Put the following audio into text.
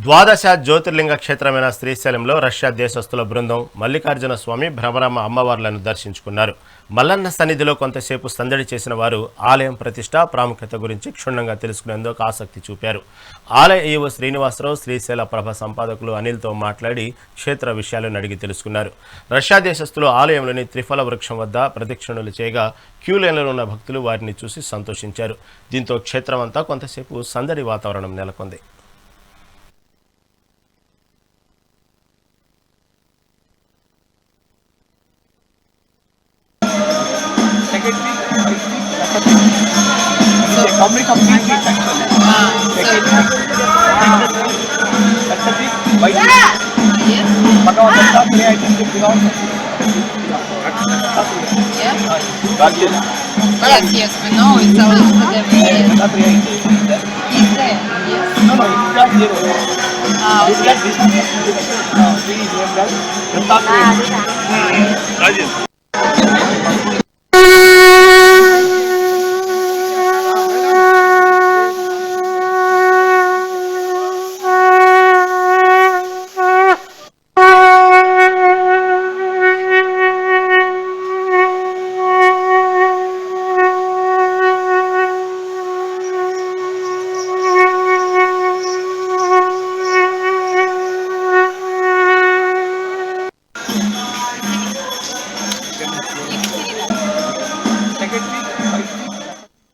ద్వాదశ జ్యోతిర్లింగ క్షేత్రమైన శ్రీశైలంలో రష్యా దేశస్థుల బృందం మల్లికార్జున స్వామి భ్రమరామ అమ్మవార్లను దర్శించుకున్నారు. మల్లన్న సన్నిధిలో కొంతసేపు సందడి చేసిన వారు ఆలయం ప్రతిష్ట ప్రాముఖ్యత గురించి క్షుణ్ణంగా తెలుసుకునేందుకు ఆసక్తి చూపారు. ఆలయ ఈవో శ్రీనివాసరావు, శ్రీశైల ప్రభ సంపాదకులు అనిల్తో మాట్లాడి క్షేత్ర విషయాలను అడిగి తెలుసుకున్నారు. రష్యా దేశస్థులు ఆలయంలోని త్రిఫల వృక్షం వద్ద ప్రదక్షిణలు చేయగా క్యూ లైన్లో ఉన్న భక్తులు వారిని చూసి సంతోషించారు. దీంతో క్షేత్రమంతా కొంతసేపు సందడి వాతావరణం నెలకొంది. Yes, we know it's our He's there, yes. No, it's not zero. Okay. This one is